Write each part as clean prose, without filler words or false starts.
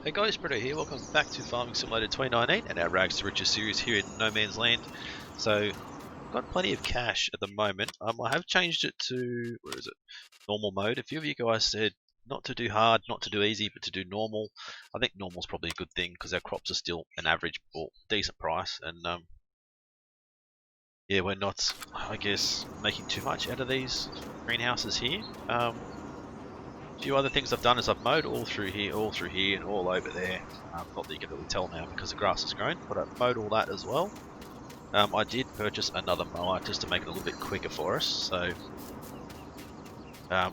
Hey guys, Britto here. Welcome back to Farming Simulator 2019 and our Rags to Riches series here in No Man's Land. So, I've got plenty of cash at the moment. I have changed it to, where is it? Normal mode. A few of you guys said not to do hard, not to do easy, but to do normal. I think normal's probably a good thing because our crops are still an average or decent price, and yeah, we're not, I guess, making too much out of these greenhouses here. A few other things I've done is I've mowed all through here, and all over there. Not that you can really tell now because the grass has grown, but I've mowed all that as well. I did purchase another mower just to make it a little bit quicker for us. So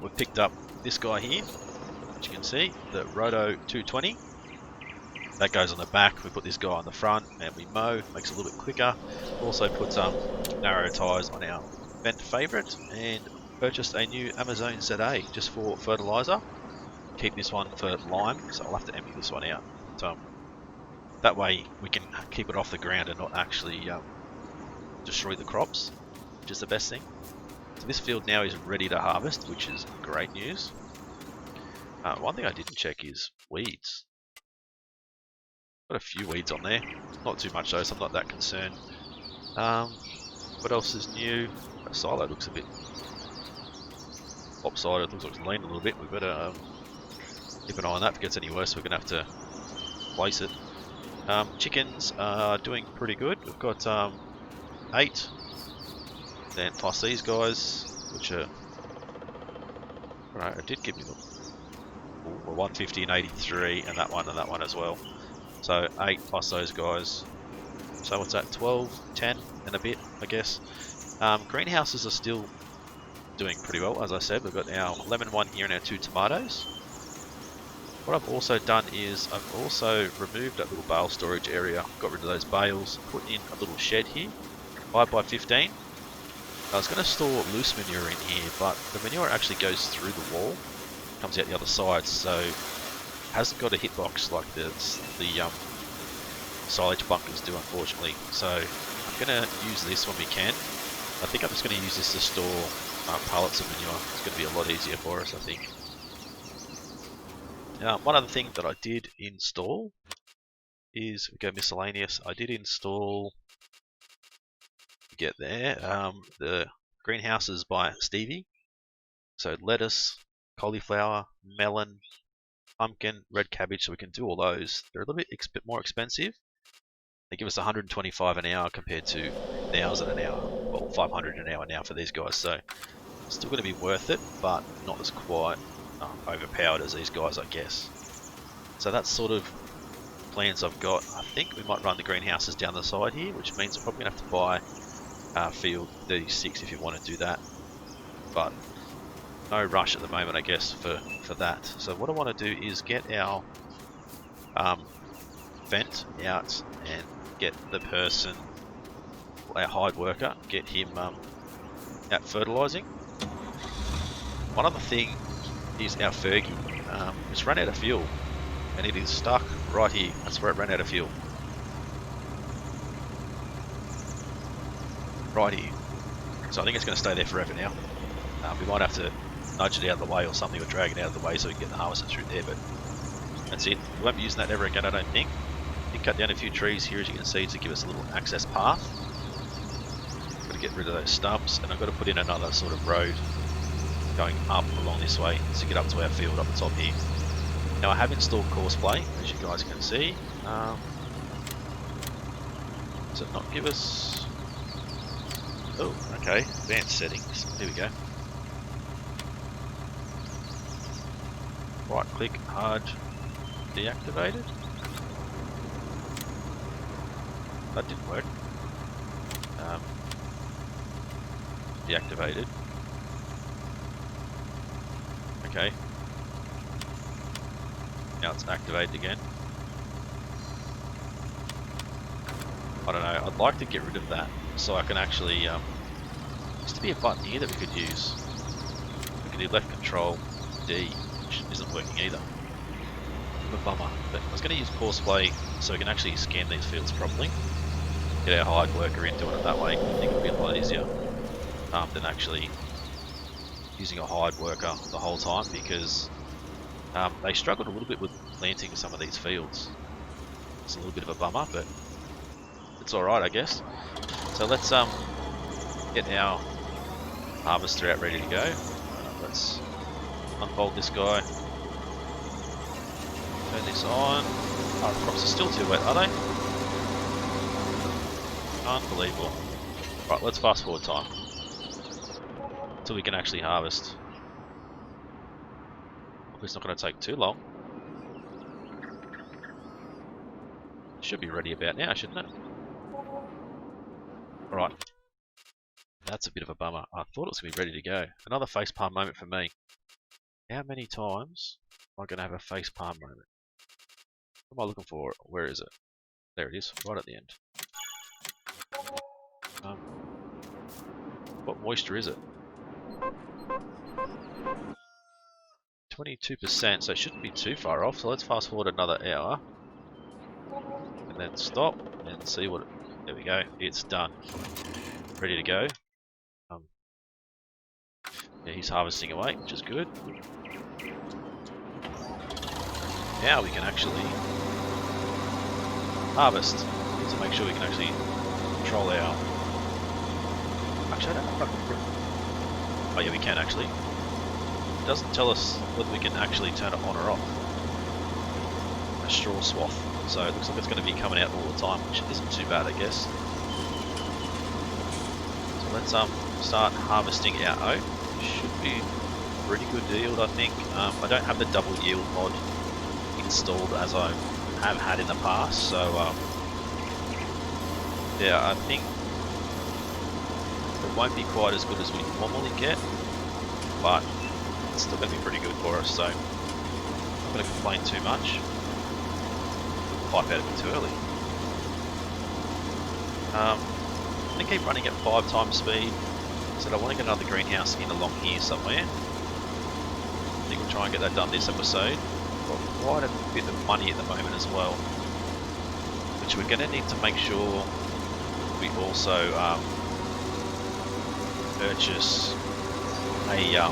we've picked up this guy here, which you can see, the Roto 220. That goes on the back. We put this guy on the front and we mow, makes it a little bit quicker. Also put some narrow tyres on our Vent favourite, and purchased a new Amazon ZA just for fertilizer. Keep this one for lime, so I'll have to empty this one out. So that way we can keep it off the ground and not actually destroy the crops, which is the best thing. So this field now is ready to harvest, which is great news. One thing I didn't check is weeds. Got a few weeds on there, not too much though, so I'm not that concerned. What else is new? That silo looks a bit lopsided, looks like it's leaned a little bit. We better keep an eye on that. If it gets any worse, we're going to have to replace it. Chickens are doing pretty good. We've got 8. Then plus these guys, which are... Right, it did give me the 150 and 83, and that one as well. So 8 plus those guys. So what's that? 12, 10 and a bit, I guess. Greenhouses are still doing pretty well, as I said. We've got our lemon one here and our 2 tomatoes. What I've also done is I've also removed that little bale storage area, got rid of those bales, put in a little shed here, 5x15. I was going to store loose manure in here, but the manure actually goes through the wall, comes out the other side, so it hasn't got a hitbox like the silage bunkers do, unfortunately. So I'm going to use this when we can. I think I'm just going to use this to store pallets of manure. It's going to be a lot easier for us, I think. One other thing that I did install is, we go miscellaneous, I did install, get there, the greenhouses by Stevie. So lettuce, cauliflower, melon, pumpkin, red cabbage, so we can do all those. They're a little bit more expensive. They give us 125 an hour compared to 1,000 an hour, well 500 an hour now for these guys. So it's still going to be worth it, but not as quite overpowered as these guys, I guess. So that's sort of plans I've got. I think we might run the greenhouses down the side here, which means we're probably going to have to buy field 36 if you want to do that. But no rush at the moment, I guess, for that. So what I want to do is get our vent out and get the person, our hired worker, get him out fertilising. One other thing is our Fergie. It's run out of fuel, and it is stuck right here. That's where it ran out of fuel. Right here. So I think it's going to stay there forever now. We might have to nudge it out of the way or something, or drag it out of the way so we can get the harvester through there, but that's it. We won't be using that ever again, I don't think. We cut down a few trees here, as you can see, to give us a little access path. Got to get rid of those stumps, and I've got to put in another sort of road going up along this way to get up to our field up the top here. Now I have installed Corsair, as you guys can see. Does it not give us... Oh, okay, advanced settings. Here we go. Right click, hard, deactivated. That didn't work. Deactivated. Okay. Now it's activated again. I don't know, I'd like to get rid of that so I can actually, there used to be a button here that we could use. We could do left control D, which isn't working either. A bummer, but I was going to use Corsair so we can actually scan these fields properly. Get our hired worker in doing it that way. I think it would be a lot easier than actually using a hired worker the whole time, because they struggled a little bit with planting some of these fields. It's a little bit of a bummer, but it's alright, I guess. So let's get our harvester out ready to go. Let's unfold this guy. Turn this on. Oh, the crops are still too wet, are they? Unbelievable. Right, let's fast forward time until we can actually harvest. It's not going to take too long. Should be ready about now, shouldn't it? Alright. That's a bit of a bummer. I thought it was going to be ready to go. Another facepalm moment for me. How many times am I going to have a facepalm moment? What am I looking for? Where is it? There it is, right at the end. What moisture is it? 22%, so it shouldn't be too far off. So let's fast forward another hour. And then stop and see what it... There we go, it's done. Ready to go. Yeah, he's harvesting away, which is good. Now we can actually harvest. Need to make sure we can actually control our... Actually, I don't know. Oh yeah, we can actually. It doesn't tell us whether we can actually turn it on or off. A straw swath. So it looks like it's going to be coming out all the time, which isn't too bad, I guess. So let's start harvesting our oat. Should be pretty good yield, I think. I don't have the double yield mod installed as I have had in the past, so yeah, I think it won't be quite as good as we normally get, but it's still going to be pretty good for us, so I'm not going to complain too much. Pipe out a bit too early. I'm going to keep running at 5 times speed. So I want to get another greenhouse in along here somewhere. I think we'll try and get that done this episode. Got quite a bit of money at the moment as well, which we're going to need to make sure we also purchase a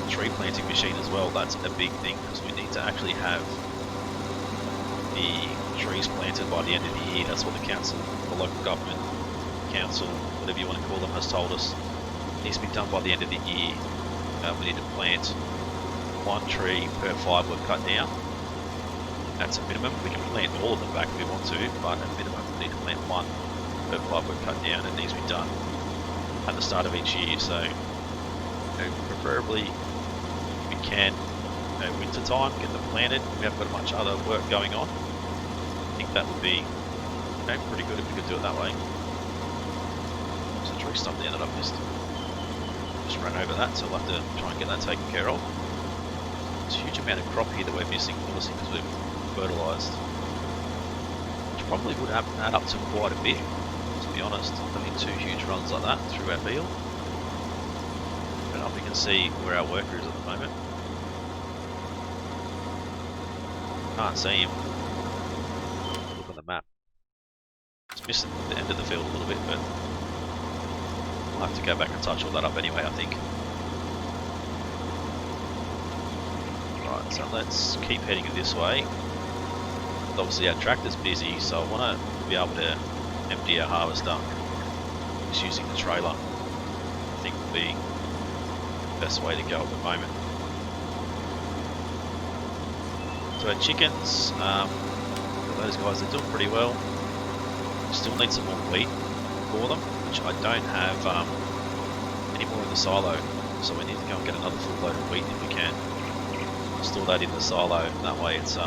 tree planting machine as well. That's a big thing because we need to actually have the trees planted by the end of the year. That's what the council, the local government, council, whatever you want to call them, has told us. Needs to be done by the end of the year. We need to plant 1 tree per 5 we've cut down. That's a minimum. We can plant all of them back if we want to, but at minimum we need to plant 1 per 5 we've cut down. It needs to be done at the start of each year. So, preferably if we can, winter time, get them planted. We haven't got much other work going on. I think that would be pretty good if we could do it that way. There's a tree stump there that I've missed. Just run over that, so we'll have to try and get that taken care of. There's a huge amount of crop here that we're missing, obviously, because we've fertilised. Which probably would add up to quite a bit, to be honest. Having 2 huge runs like that through our field. I don't know if we can see where our worker is at the moment. Can't see him. Look on the map. It's missing the end of the field a little bit, but I'll have to go back and touch all that up anyway, I think. Right, so let's keep heading this way. Obviously our tractor's busy, so I want to be able to empty our harvester just using the trailer. I think would be the best way to go at the moment. So our chickens, those guys, they're doing pretty well. Still need some more wheat for them, which I don't have any more in the silo, so we need to go and get another full load of wheat if we can. Store that in the silo, and that way it's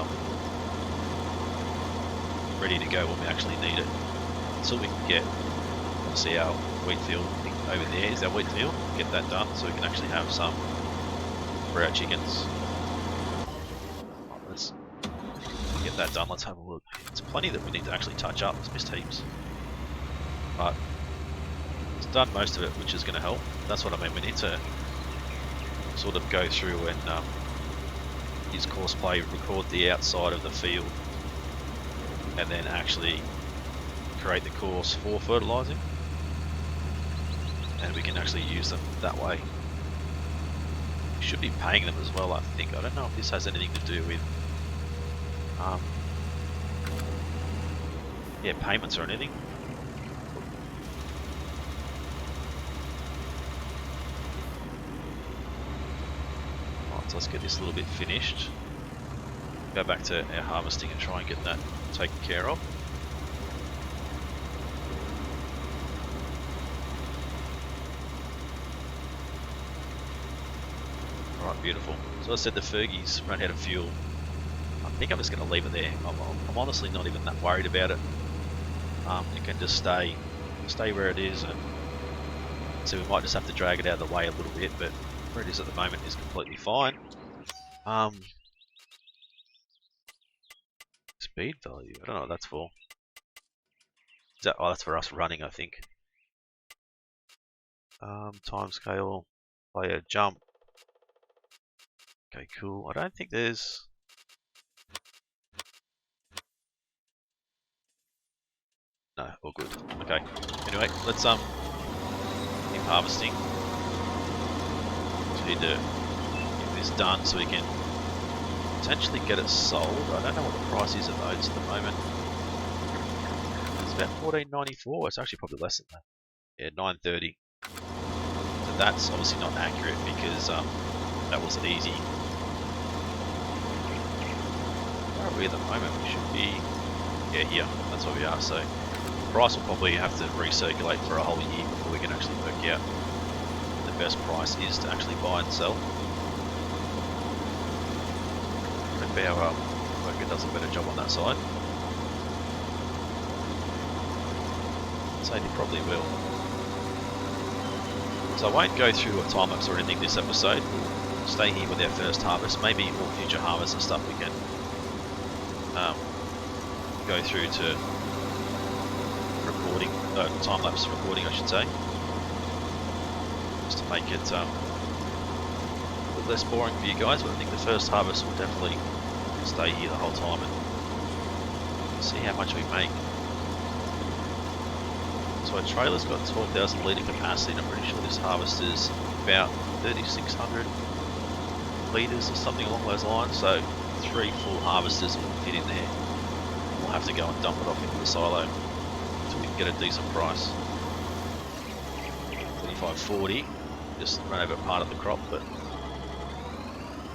ready to go when we actually need it. Until we can get, obviously, our wheat field over there is our wheat field. Get that done so we can actually have some for our chickens. Let's get that done. Let's have a look. It's plenty that we need to actually touch up. It's missed heaps, but it's done most of it, which is going to help. That's what I mean. We need to sort of go through and use Corsair, record the outside of the field, and then actually create the course for fertilising, and we can actually use them that way. We should be paying them as well, I think. I don't know if this has anything to do with Yeah, payments or anything. Alright, so let's get this a little bit finished. Go back to our harvesting and try and get that taken care of. Alright, beautiful. So I said the Fergie's run out of fuel. I think I'm just going to leave it there. I'm honestly not even that worried about it. It can just stay where it is, and so we might just have to drag it out of the way a little bit, but where it is at the moment is completely fine. Speed value, I don't know what that's for. Is that, oh, that's for us running, I think. Time scale, player jump. Okay, cool. I don't think there's... No, all good. Okay. Anyway, let's keep harvesting. So we need to get this done so we can potentially get it sold. I don't know what the price is of oats at the moment. It's about $14.94. It's actually probably less than that. Yeah, $9.30. So that's obviously not accurate because that was easy. Where are we at the moment? We should be, yeah, here. That's where we are. So the price will probably have to recirculate for a whole year before we can actually work out the best price is to actually buy and sell. If our worker does a better job on that side. So he probably will. So I won't go through a time lapse or anything this episode. We'll stay here with our first harvest. Maybe all future harvests and stuff we can go through to recording, time lapse recording I should say. Just to make it a bit less boring for you guys, but I think the first harvest will definitely stay here the whole time and see how much we make. So our trailer's got 12,000 litre capacity, and I'm pretty sure this harvest is about 3,600 litres or something along those lines, so 3 full harvesters will fit in there. We'll have to go and dump it off into the silo until we can get a decent price. 25.40, just run over part of the crop, but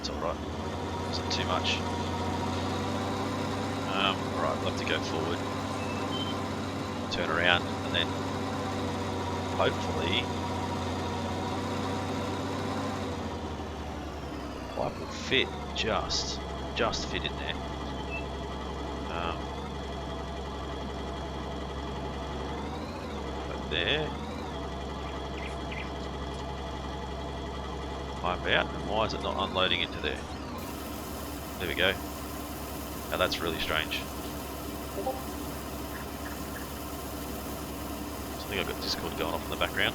it's alright, it's not too much. Alright, I'd love to go forward, turn around, and then hopefully the pipe will fit, just fit in there. Right there. Pipe out, and why is it not unloading into there? There we go. Now that's really strange. I think I've got Discord going off in the background.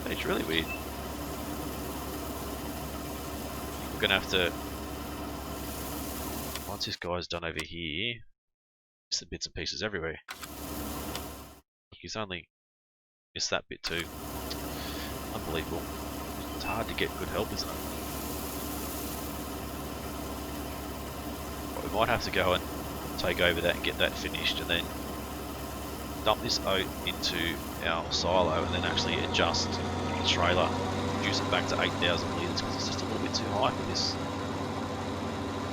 It's really weird. We're gonna have to, once this guy's done over here, just the bits and pieces everywhere. He's only missed that bit too. Unbelievable. It's hard to get good help, isn't it? But we might have to go and take over that and get that finished, and then dump this oat into our silo and then actually adjust the trailer, reduce it back to 8,000 litres because it's just a little bit too high for this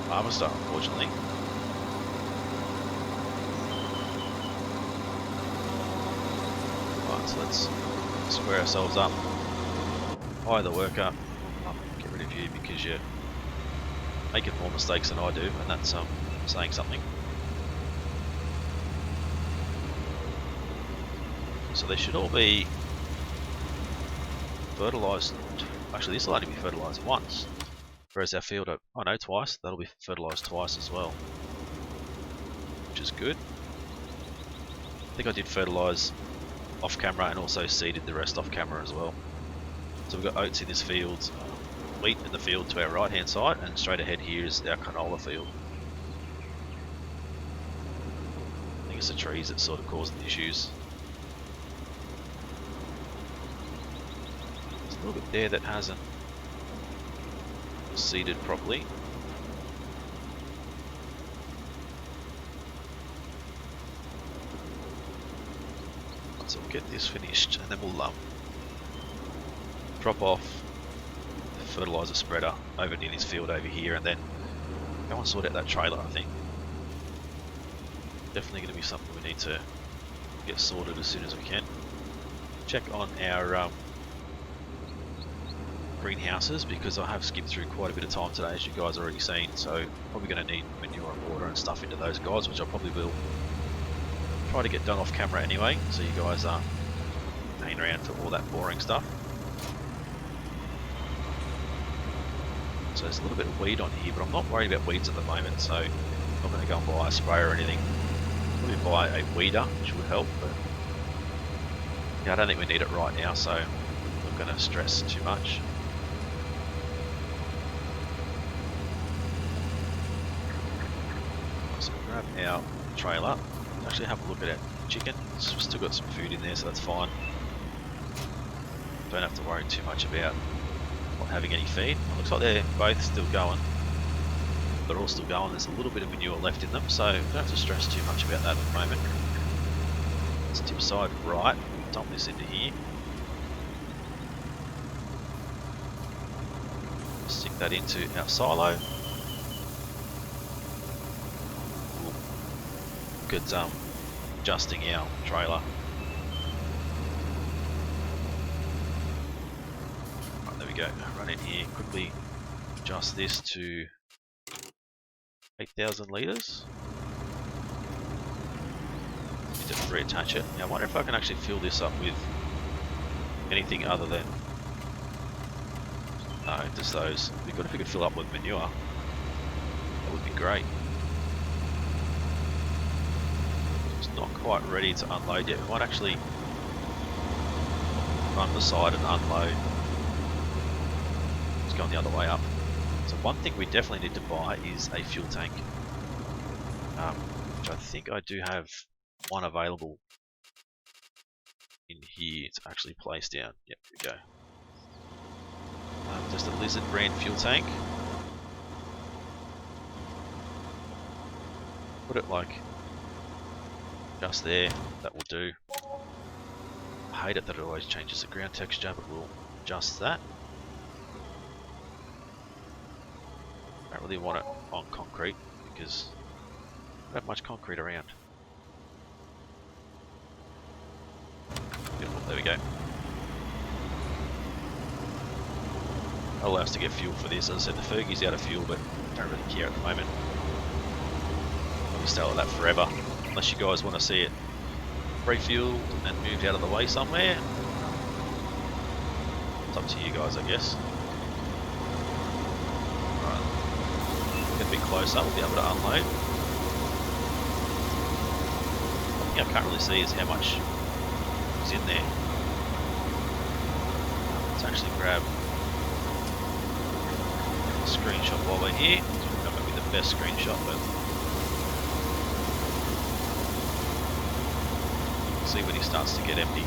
harvester, unfortunately. Right, so let's square ourselves up. Hire the worker. Oh, get rid of you because you're making more mistakes than I do, and that's saying something. So they should all be fertilised. Actually, this will only be fertilised once, whereas our field, oh no, twice. That'll be fertilised twice as well, which is good. I think I did fertilise off camera and also seeded the rest off camera as well. So we've got oats in this field, wheat in the field to our right hand side, and straight ahead here is our canola field. I think it's the trees that sort of causing the issues. There's a little bit there that hasn't seeded properly. So we'll get this finished and then we'll drop off the fertiliser spreader over near his field over here and then go and sort out that trailer, I think. Definitely going to be something we need to get sorted as soon as we can. Check on our greenhouses because I have skipped through quite a bit of time today, as you guys already seen, so probably going to need manure and water and stuff into those guys, which I probably will try to get done off camera anyway, so you guys aren't hanging around for all that boring stuff. So there's a little bit of weed on here, but I'm not worried about weeds at the moment, so I'm not going to go and buy a sprayer or anything. Probably buy a weeder, which would help, but yeah, I don't think we need it right now, so I'm not going to stress too much. So grab our trailer, actually have a look at our chickens. We've still got some food in there, so that's fine. Don't have to worry too much about not having any feed. It looks like they're both still going. They're all still going. There's a little bit of manure left in them, so don't have to stress too much about that at the moment. Let's tip side right, dump this into here. Stick that into our silo. We'll look at adjusting our trailer. Right, there we go. Run in here, quickly adjust this to 8,000 litres. Need to reattach it. Now I wonder if I can actually fill this up with anything other than... No, just those. It'd be good if we could fill up with manure. That would be great. It's not quite ready to unload yet. We might actually run the side and unload. It's going the other way up. So one thing we definitely need to buy is a fuel tank, which I think I do have one available in here to actually place down. Yep, here we go. Just a Lizard brand fuel tank. Put it like just there, that will do. I hate it that it always changes the ground texture, but we'll adjust that. Don't really want it on concrete because I don't have much concrete around. Beautiful, there we go. That'll allow us to get fuel for this. As I said, the Fergie's out of fuel, but don't really care at the moment. I'll stay like that forever, unless you guys want to see it refueled and moved out of the way somewhere. It's up to you guys, I guess. Get a bit closer, we'll be able to unload. One thing I can't really see is how much is in there. Let's actually grab a screenshot while we're here. It's not going to be the best screenshot, but you can see when he starts to get empty.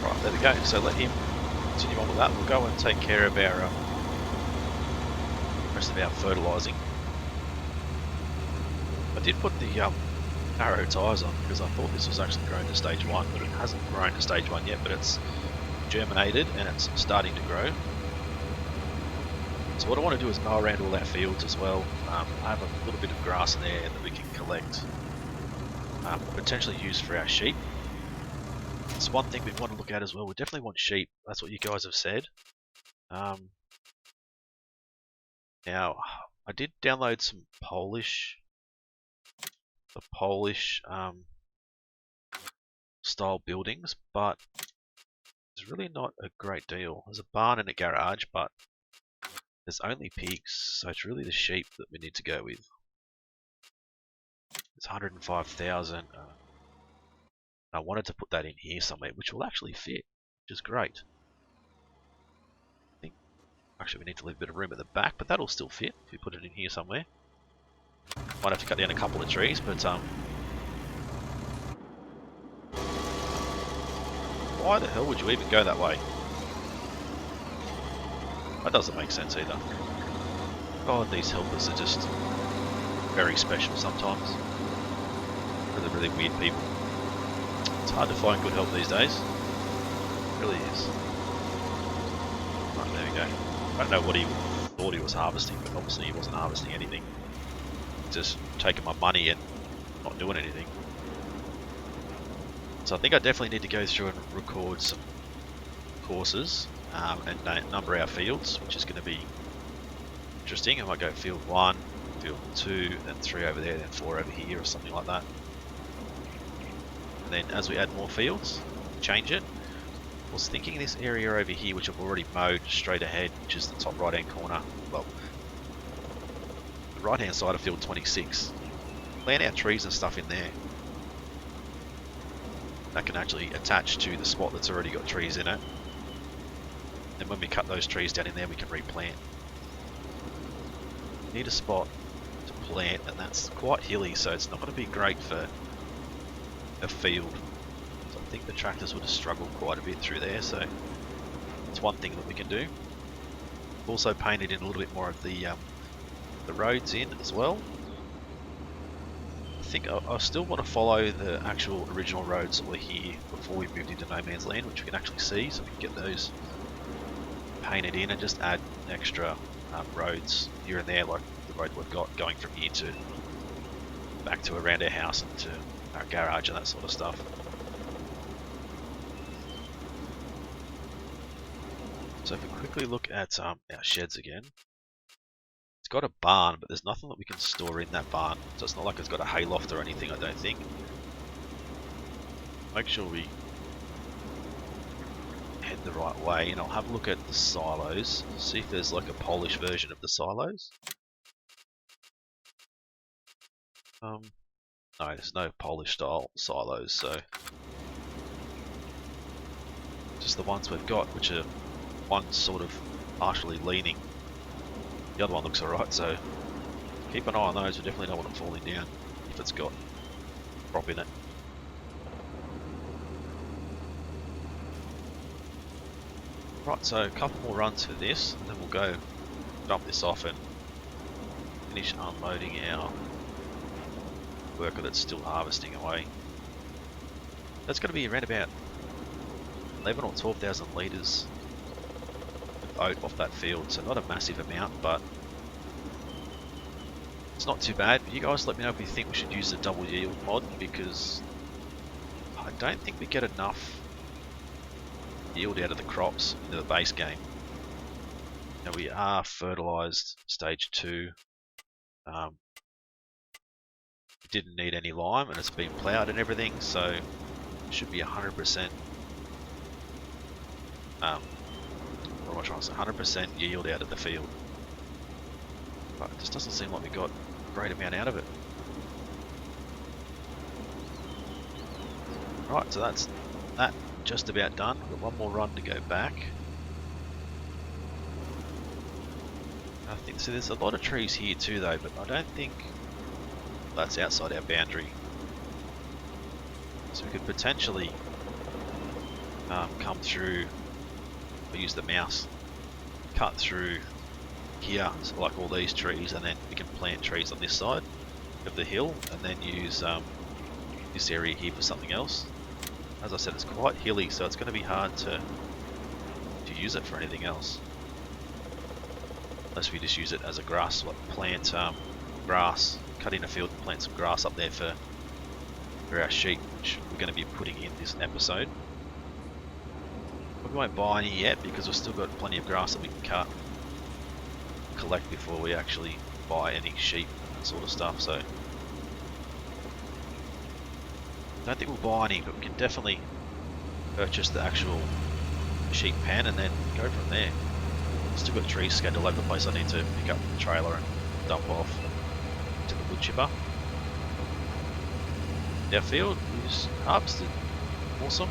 Right, there we go. So let him continue on with that. We'll go and take care of our rest of our fertilising. I did put the arrow tyres on because I thought this was actually grown to stage 1, but it hasn't grown to stage 1 yet, but it's germinated and it's starting to grow. So what I want to do is mow around all our fields as well. I have a little bit of grass in there that we can collect, potentially use for our sheep. It's one thing we want to look at as well. We definitely want sheep. That's what you guys have said. Now, I did download some Polish style buildings, but it's really not a great deal. There's a barn and a garage, but there's only pigs, so it's really the sheep that we need to go with. It's 105,000. I wanted to put that in here somewhere, which will actually fit, which is great. I think actually we need to leave a bit of room at the back, but that'll still fit if we put it in here somewhere. Might have to cut down a couple of trees, but why the hell would you even go that way? That doesn't make sense either. God, these helpers are just very special sometimes. Really, really weird people. It's hard to find good help these days. It really is. Right, there we go. I don't know what he thought he was harvesting, but obviously he wasn't harvesting anything. Just taking my money and not doing anything. So I think I definitely need to go through and record some courses and number our fields, which is going to be interesting. I might go field 1, field 2, then 3 over there, then 4 over here or something like that. And then as we add more fields, change it. I was thinking this area over here, which I've already mowed straight ahead, which is the top right hand corner, well, the right hand side of field 26. Plant our trees and stuff in there. That can actually attach to the spot that's already got trees in it. And when we cut those trees down in there, we can replant. Need a spot to plant, and that's quite hilly, so it's not going to be great for a field. So I think the tractors would have struggled quite a bit through there, so it's one thing that we can do. Also painted in a little bit more of the roads in as well. I think I still want to follow the actual original roads that were here before we moved into No Man's Land, which we can actually see, so we can get those painted in and just add extra roads here and there, like the road we've got going from here to back to around our house and to our garage and that sort of stuff. So if we quickly look at our sheds again, it's got a barn, but there's nothing that we can store in that barn, so it's not like it's got a hayloft or anything, I don't think. Make sure we head the right way, and I'll have a look at the silos, see if there's like a Polish version of the silos. No, there's no Polish style silos, so just the ones we've got, which are one sort of partially leaning. The other one looks alright, so keep an eye on those. We definitely don't want them falling down if it's got prop in it. Right, so a couple more runs for this, and then we'll go dump this off and finish unloading our worker that's still harvesting away. That's going to be around about 11 or 12,000 litres of oat off that field, so not a massive amount, but it's not too bad. You guys let me know if you think we should use the double yield mod, because I don't think we get enough yield out of the crops into the base game. Now we are fertilised stage 2. We didn't need any lime and it's been ploughed and everything, so it should be 100%. What am I trying to say? 100% yield out of the field. But it just doesn't seem like we got a great amount out of it. Right, so that's that just about done. We've got one more run to go back. I think so. There's a lot of trees here too, though, but I don't think that's outside our boundary. So we could potentially come through. I'll use the mouse, cut through here, so like all these trees, and then we can plant trees on this side of the hill, and then use this area here for something else. As I said, it's quite hilly, so it's going to be hard to use it for anything else. Unless we just use it as a grass, like plant grass, cut in a field and plant some grass up there for our sheep, which we're going to be putting in this episode. But we won't buy any yet because we've still got plenty of grass that we can collect before we actually buy any sheep and that sort of stuff. So I don't think we'll buy any, but we can definitely purchase the actual sheep pen and then go from there. Still got trees scattered all over the place I need to pick up the trailer and dump off to the wood chipper. Our field is harvested. Awesome.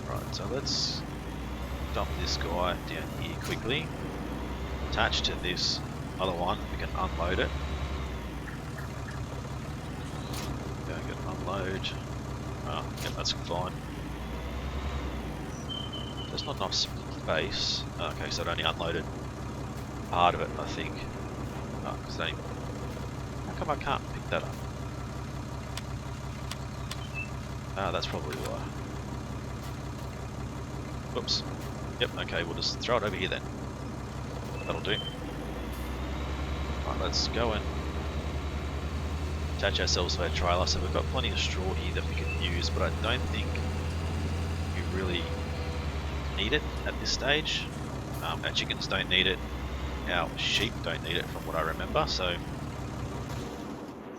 Right, so let's dump this guy down here quickly. Attached to this other one, we can unload it. Unload. Oh, yeah, that's fine. There's not enough space. Okay, so it only unloaded part of it, I think. Oh, 'cause how come I can't pick that up? Ah, that's probably why. Whoops. Yep, okay, we'll just throw it over here then. That'll do. Right, let's go and attach ourselves to our trailer. So we've got plenty of straw here that we can use, but I don't think we really need it at this stage. Our chickens don't need it. Our sheep don't need it from what I remember, so I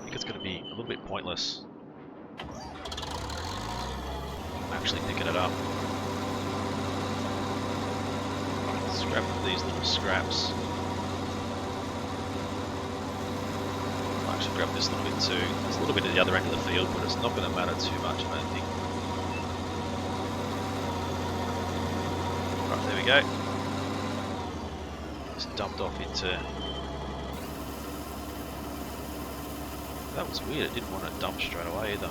think it's going to be a little bit pointless actually picking it up. Let's grab these little scraps. I'll actually grab this little bit too. There's a little bit at the other end of the field, but it's not going to matter too much, I don't think. Right, there we go. Just dumped off into... That was weird, it didn't want to dump straight away either.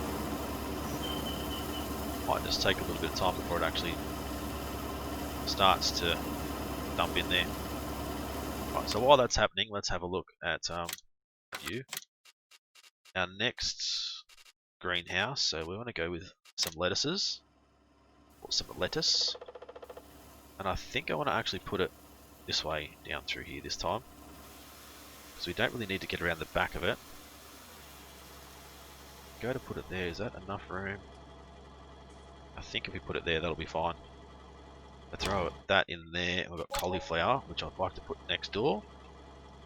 Might just take a little bit of time before it actually starts to dump in there. Right, so while that's happening, let's have a look at view. Our next greenhouse, so we want to go with some lettuces, or some lettuce. And I think I want to actually put it this way down through here this time, because we don't really need to get around the back of it. Go to put it there, is that enough room? I think if we put it there, that'll be fine. I throw that in there, and we've got cauliflower, which I'd like to put next door,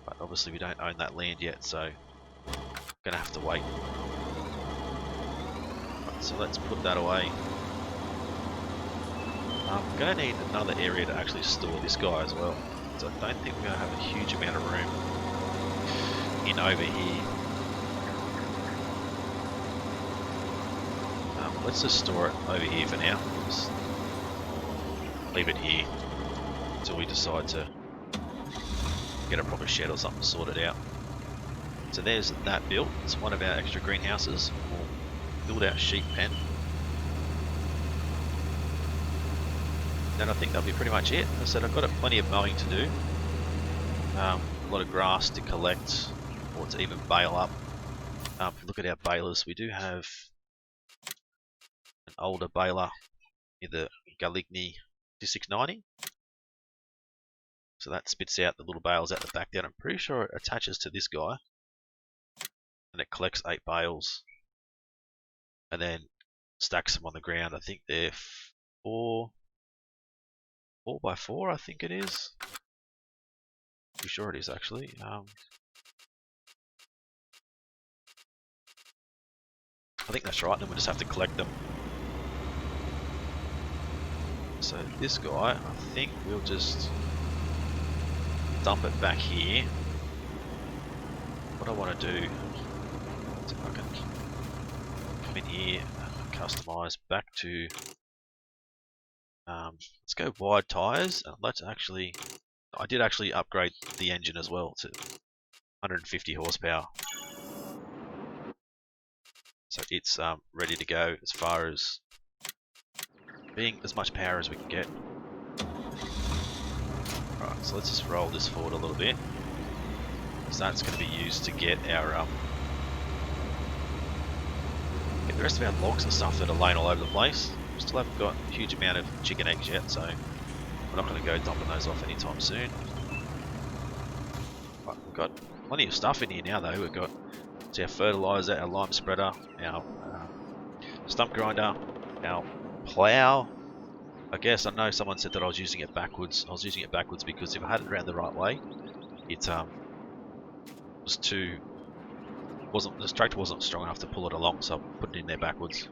but obviously we don't own that land yet, so I'm gonna have to wait. Right, so let's put that away. I'm gonna need another area to actually store this guy as well, so I don't think we're gonna have a huge amount of room in over here. Let's just store it over here for now. Just leave it here until we decide to get a proper shed or something sorted out. So there's that built. It's one of our extra greenhouses. We'll build our sheep pen. Then I think that'll be pretty much it. As I said, I've got plenty of mowing to do. A lot of grass to collect or to even bale up. If you look at our balers, we do have an older baler in the Galigny G690. So that spits out the little bales out the back there. I'm pretty sure it attaches to this guy. And it collects 8 bales. And then stacks them on the ground. I think they're 4 by 4, I think it is. Pretty sure it is actually. I think that's right, then we'll just have to collect them. So this guy, I think we'll just dump it back here. What I want to do is if I can come in here, customize back to, let's go wide tyres. Let's actually, I did actually upgrade the engine as well to 150 horsepower. So it's ready to go as far as being as much power as we can get. Alright, so let's just roll this forward a little bit. So that's going to be used to get our get the rest of our logs and stuff that are laying all over the place. We still haven't got a huge amount of chicken eggs yet, so we're not going to go dumping those off anytime soon. Right, we've got plenty of stuff in here now though. We've got our fertilizer, our lime spreader, our stump grinder, our plough. I guess I know someone said that I was using it backwards. I was using it backwards because if I had it around the right way, it was too this tractor wasn't strong enough to pull it along, so I put it in there backwards,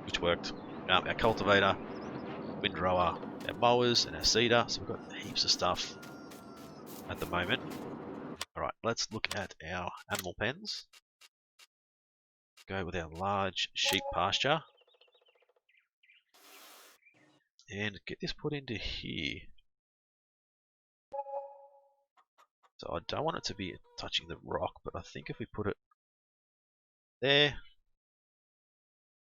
which worked. Our cultivator, windrower, our mowers, and our seeder. So we've got heaps of stuff at the moment. All right, let's look at our animal pens. Go with our large sheep pasture. And get this put into here. So I don't want it to be touching the rock, but I think if we put it there,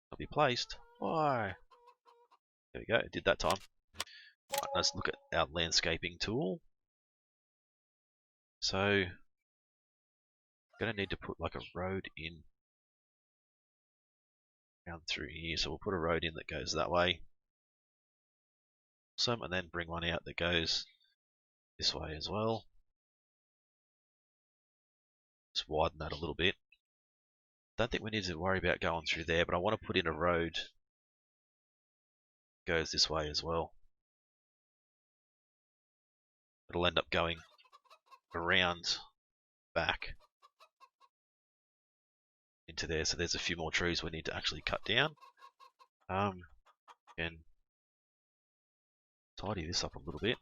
it'll be placed. Why? There we go, it did that time. Right, let's look at our landscaping tool. So, I'm going to need to put like a road in down through here. So we'll put a road in that goes that way. And then bring one out that goes this way as well. Just widen that a little bit. Don't think we need to worry about going through there, but I want to put in a road that goes this way as well. It'll end up going around back into there. So there's a few more trees we need to actually cut down. And tidy this up a little bit.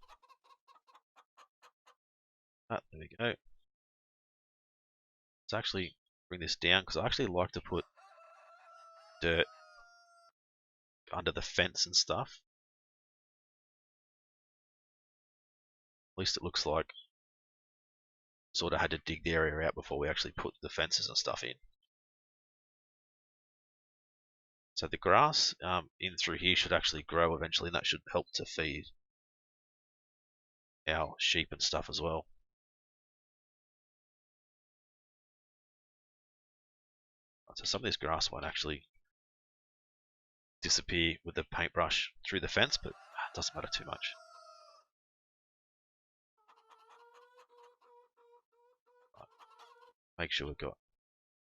There we go. Let's actually bring this down because I actually like to put dirt under the fence and stuff. At least it looks like sort of had to dig the area out before we actually put the fences and stuff in. So the grass in through here should actually grow eventually, and that should help to feed our sheep and stuff as well. So some of this grass won't actually disappear with the paintbrush through the fence, but it doesn't matter too much. Make sure we've got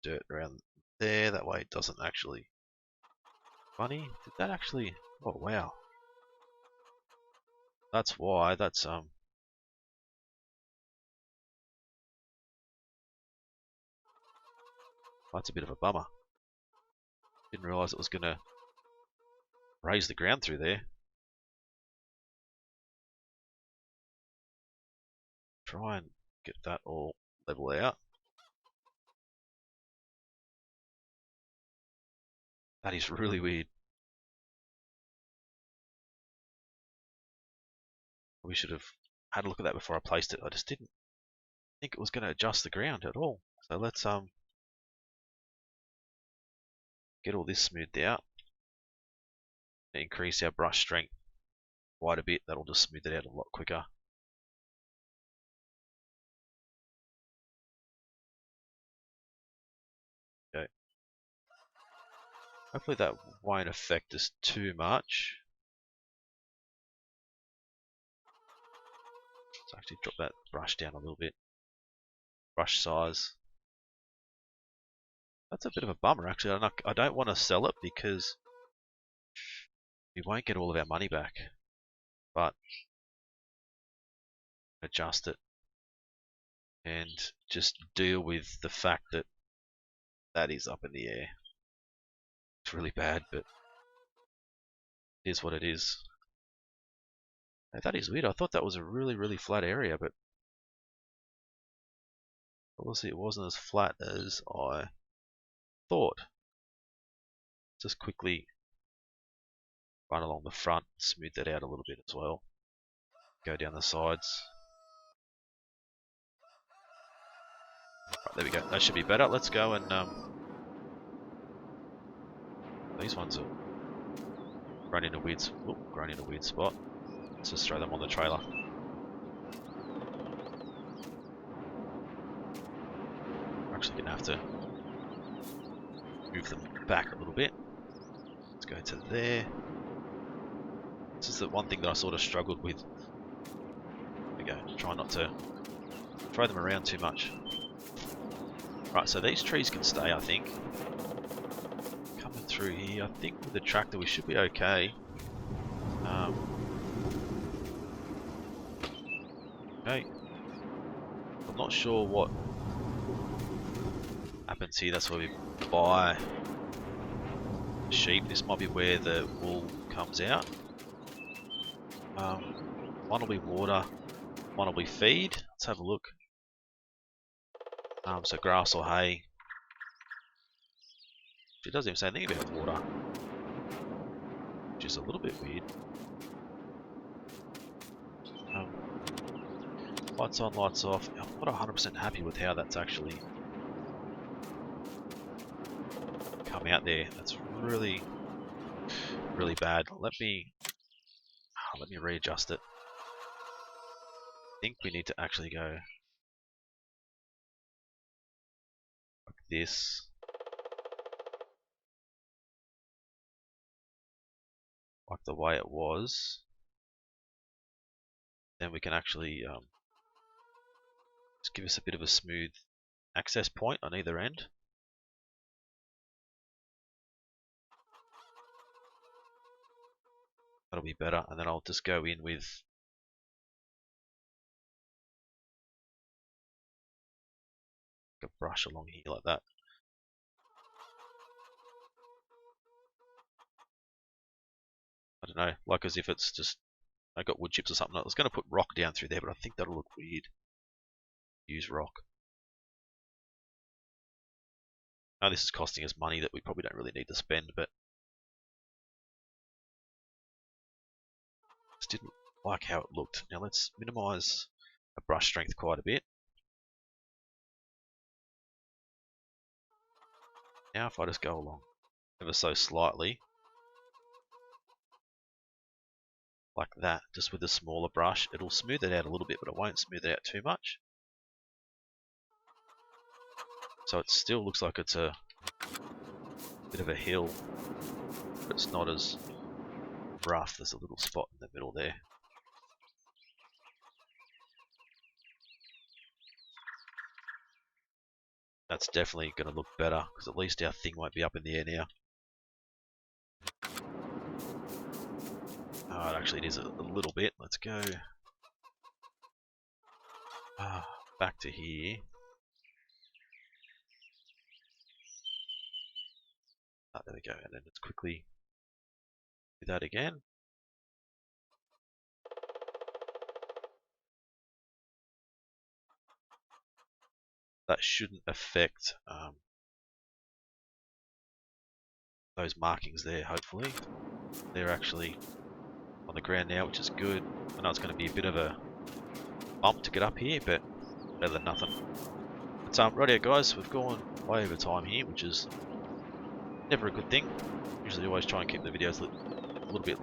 dirt around there, that way it doesn't actually... Funny, did that actually... Oh wow. That's why, that's that's a bit of a bummer. Didn't realise it was going to raise the ground through there. Try and get that all level out. That is really weird. We should have had a look at that before I placed it. I just didn't think it was going to adjust the ground at all. So let's get all this smoothed out. Increase our brush strength quite a bit. That'll just smooth it out a lot quicker. Okay. Hopefully that won't affect us too much. Let's actually drop that brush down a little bit. Brush size. That's a bit of a bummer actually. I don't want to sell it because we won't get all of our money back. But adjust it and just deal with the fact that that is up in the air. It's really bad, but it is what it is. Now, that is weird. I thought that was a really, really flat area, but obviously it wasn't as flat as I thought. Just quickly run along the front, smooth that out a little bit as well. Go down the sides. Right, there we go. That should be better. Let's go and these ones are grown in a weird spot. Let's just throw them on the trailer. We're actually gonna have to move them back a little bit. Let's go to there. This is the one thing that I sort of struggled with. There we go. Try not to throw them around too much. Right, so these trees can stay, I think. Coming through here, I think with the tractor we should be okay. Okay. I'm not sure what happens here. That's where we buy sheep. This might be where the wool comes out. One will be water, one will be feed. Let's have a look. So grass or hay. It doesn't even say anything about water, which is a little bit weird. Lights on, lights off. I'm not 100% happy with how that's actually come out there. That's really, really bad. Let me readjust it. I think we need to actually go this, like the way it was, then we can actually just give us a bit of a smooth access point on either end. That'll be better, and then I'll just go in with a brush along here like that. I don't know, like as if it's just, I got wood chips or something. I was going to put rock down through there, but I think that'll look weird. Use rock. Now this is costing us money that we probably don't really need to spend, but just didn't like how it looked. Now let's minimize the brush strength quite a bit. Now if I just go along ever so slightly, like that, just with a smaller brush, it'll smooth it out a little bit, but it won't smooth it out too much. So it still looks like it's a bit of a hill, but it's not as rough. There's a little spot in the middle there. That's definitely going to look better, because at least our thing won't be up in the air now. Oh, actually it is a little bit. Let's go back to here. There we go, and then let's quickly do that again. That shouldn't affect those markings there, hopefully. They're actually on the ground now, which is good. I know it's going to be a bit of a bump to get up here, but better than nothing. But right here, guys, we've gone way over time here, which is never a good thing. Usually always try and keep the videos a little bit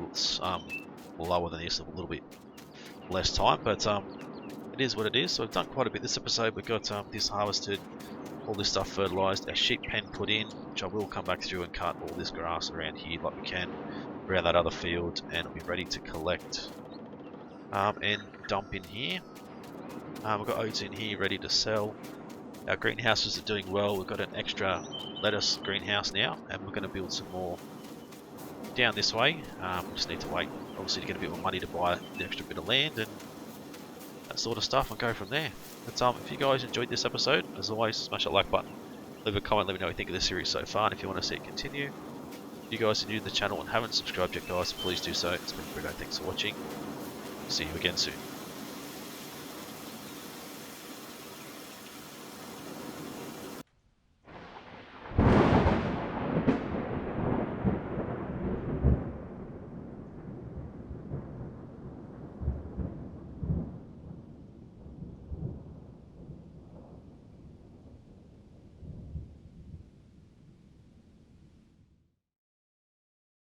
lower than this, a little bit less time, but it is what it is. So I've done quite a bit this episode. We've got this harvested, all this stuff fertilised, a sheep pen put in, which I will come back through and cut all this grass around here like we can, around that other field, and it'll be ready to collect and dump in here. We've got oats in here ready to sell. Our greenhouses are doing well. We've got an extra lettuce greenhouse now, and we're going to build some more down this way. We just need to wait, obviously, to get a bit more money to buy the extra bit of land and that sort of stuff, and go from there. But if you guys enjoyed this episode, as always, smash that like button, leave a comment, let me know what you think of the series so far, and if you want to see it continue. If you guys are new to the channel and haven't subscribed yet, guys, please do so. It's been Britto. Thanks for watching. See you again soon.